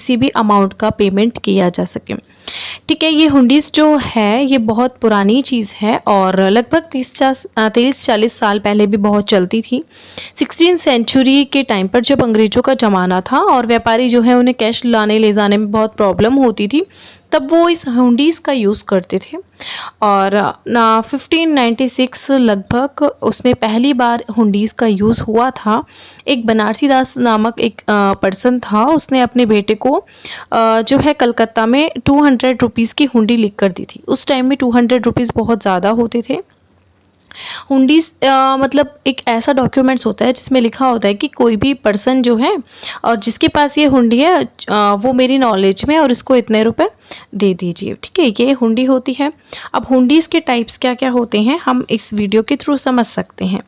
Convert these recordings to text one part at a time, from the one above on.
किसी भी अमाउंट का पेमेंट किया जा सके। ठीक है, ये हुंडीज़ जो है ये बहुत पुरानी चीज़ है और लगभग 30-40 साल पहले भी बहुत चलती थी। 16वीं सेंचुरी के टाइम पर जब अंग्रेज़ों का ज़माना था और व्यापारी जो है उन्हें कैश लाने ले जाने में बहुत प्रॉब्लम होती थी, तब वो इस हुंडीज़ का यूज़ करते थे। और 1596 लगभग उसमें पहली बार हुंडीज़ का यूज़ हुआ था। एक बनारसी दास नामक एक पर्सन था, उसने अपने बेटे को जो है कलकत्ता में 200 रुपीज़ की हुंडी लिख कर दी थी। उस टाइम में 200 रुपीज़ बहुत ज़्यादा होते थे। हुंडीज़ मतलब एक ऐसा डॉक्यूमेंट्स होता है जिसमें लिखा होता है कि कोई भी पर्सन जो है और जिसके पास ये हुंडी है वो मेरी नॉलेज में और इसको इतने रुपए दे दीजिए। ठीक है, ये हुंडी होती है। अब हुंडीज़ के टाइप्स क्या क्या होते हैं हम इस वीडियो के थ्रू समझ सकते हैं।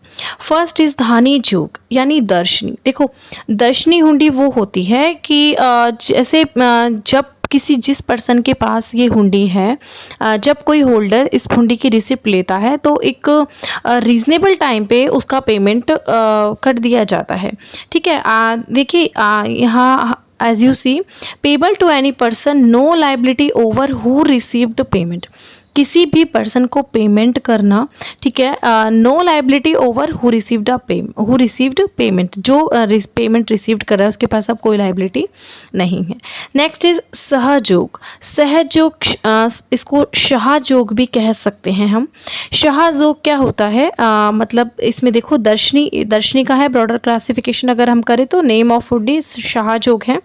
फर्स्ट इज़ धानी जोग यानी दर्शनी। देखो, दर्शनी हुंडी वो होती है कि जैसे जब जिस पर्सन के पास ये हुंडी है, जब कोई होल्डर इस हुंडी की रिसिप्ट लेता है तो एक रीज़नेबल टाइम पे उसका पेमेंट कर दिया जाता है। ठीक है, देखिए यहाँ as you see payable to any person, no liability over who received payment. किसी भी पर्सन को पेमेंट करना, ठीक है, no liability over who received payment. जो पेमेंट रिसीव्ड कर रहा है उसके पास अब कोई लाइबिलिटी नहीं है। नेक्स्ट इज सहयोग। सहयोग इसको शाहजोग भी कह सकते हैं हम। शाहजोग क्या होता है, मतलब इसमें देखो दर्शनी का है ब्रॉडर क्लासिफिकेशन अगर हम करें तो नेम ऑफ हुंडी शाहजोग है।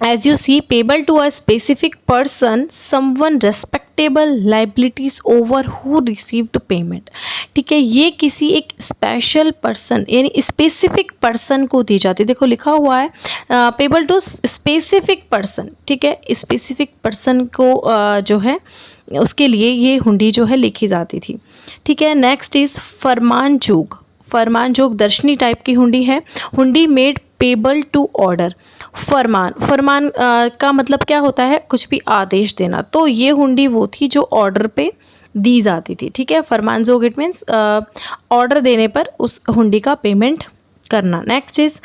As you see, payable to a specific person, someone respectable liabilities over who received payment। ठीक है, ये किसी एक स्पेशल पर्सन यानी स्पेसिफिक पर्सन को दी जाती है। देखो लिखा हुआ है पेबल टू स्पेसिफिक पर्सन। ठीक है, स्पेसिफिक पर्सन को जो है उसके लिए ये हुंडी जो है लिखी जाती थी। ठीक है, नेक्स्ट इज फरमान जोग। फरमान जोग दर्शनी टाइप की हुंडी है। हुंडी मेड पेबल टू ऑर्डर। फरमान का मतलब क्या होता है, कुछ भी आदेश देना। तो ये हुंडी वो थी जो ऑर्डर पे दी जाती थी। ठीक है, फरमान जोग इट मीन्स ऑर्डर देने पर उस हुंडी का पेमेंट करना। नेक्स्ट इज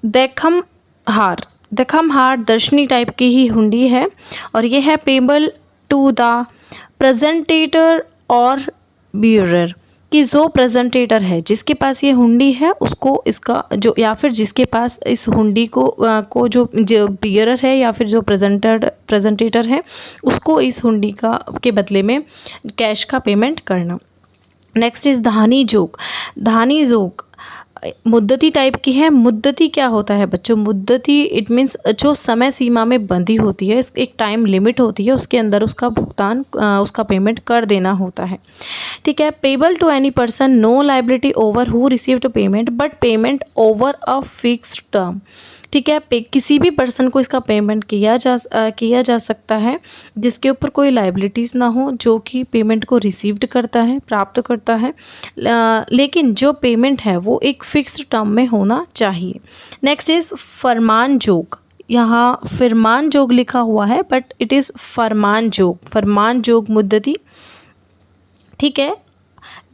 देखम हार। देखम हार दर्शनी टाइप की ही हुंडी है और ये है पेबल टू द प्रेजेंटेटर और बियरर, कि जो प्रेजेंटेटर है जिसके पास ये हुंडी है उसको इसका जो, या फिर जिसके पास इस हुंडी को जो बियरर है या फिर जो प्रेजेंटेटर है उसको इस हुंडी के बदले में कैश का पेमेंट करना। नेक्स्ट इज धानी जोग। धानी जोग मुद्दती टाइप की है। मुद्दती क्या होता है बच्चों, मुद्दती इट मीन्स जो समय सीमा में बंधी होती है, एक टाइम लिमिट होती है, उसके अंदर उसका भुगतान उसका पेमेंट कर देना होता है। ठीक है, payable to any person, no liability over who received payment but payment over a fixed term. ठीक है, किसी भी पर्सन को इसका पेमेंट किया जा सकता है जिसके ऊपर कोई लाइबिलिटीज़ ना हो, जो कि पेमेंट को रिसीव्ड करता है, प्राप्त करता है, लेकिन जो पेमेंट है वो एक फिक्स्ड टर्म में होना चाहिए। नेक्स्ट इज़ फरमान जोग। यहाँ फरमान जोग लिखा हुआ है बट इट इज़ फरमान जोग। फरमान जोग मुद्दती। ठीक है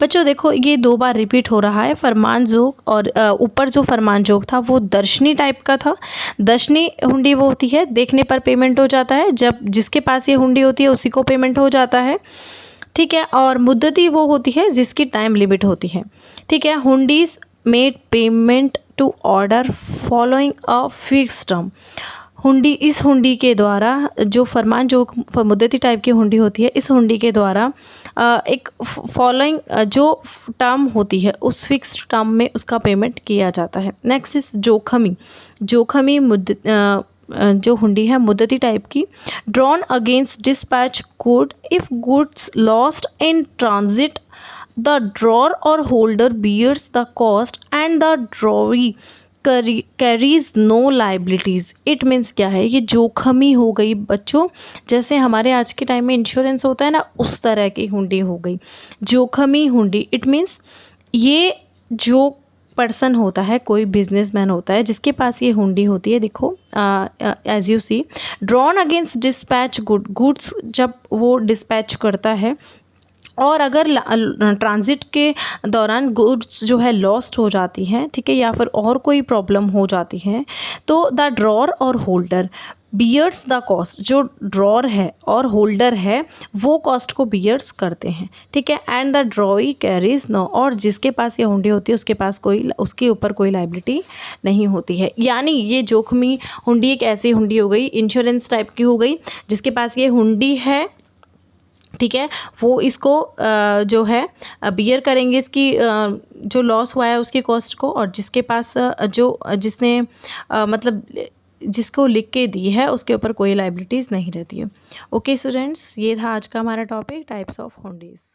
बच्चों, देखो ये 2 बार रिपीट हो रहा है फरमान जोग, और ऊपर जो फरमान जोग था वो दर्शनी टाइप का था। दर्शनी हुंडी वो होती है देखने पर पेमेंट हो जाता है, जब जिसके पास ये हुंडी होती है उसी को पेमेंट हो जाता है। ठीक है, और मुद्दती वो होती है जिसकी टाइम लिमिट होती है। ठीक है, hundis made payment to order following a fixed term. इस हुंडी के द्वारा जो फरमान जो मुद्दती टाइप की हुंडी होती है, इस हुंडी के द्वारा एक फॉलोइंग जो टर्म होती है उस फिक्स्ड टर्म में उसका पेमेंट किया जाता है। Next is जोखमी। जोखमी जो हुंडी है मुद्दती टाइप की। Drawn against dispatch good if goods lost in transit, the drawer और holder bears the cost and the drawee carries no liabilities. It means क्या है, ये जोखमी हो गई बच्चों, जैसे हमारे आज के टाइम में इंश्योरेंस होता है ना, उस तरह की हुंडी हो गई जोखमी हुंडी। इट मीन्स ये जो पर्सन होता है, कोई बिजनेसमैन होता है जिसके पास ये हुंडी होती है, देखो as you see drawn against dispatch goods, जब वो डिस्पैच करता है और अगर ट्रांजिट के दौरान गुड्स जो है लॉस्ट हो जाती हैं, ठीक है, या फिर और कोई प्रॉब्लम हो जाती है, तो द ड्रॉर और होल्डर बियर्स द कॉस्ट। जो ड्रॉर है और होल्डर है वो कॉस्ट को बियर्स करते हैं, ठीक है। And the drawee carries no, और जिसके पास ये हुंडी होती है उसके पास उसके ऊपर कोई लाइबिलिटी नहीं होती है। यानी ये जोखमी हुंडी एक ऐसी हुंडी हो गई, इंश्योरेंस टाइप की हो गई, जिसके पास ये हुंडी है, ठीक है, वो इसको जो है बियर करेंगे इसकी जो लॉस हुआ है उसकी कॉस्ट को। और जिसके पास जो जिसने मतलब जिसको लिख के दी है उसके ऊपर कोई लाइबिलिटीज़ नहीं रहती है। ओके स्टूडेंट्स, ये था आज का हमारा टॉपिक, टाइप्स ऑफ हुंडीज़।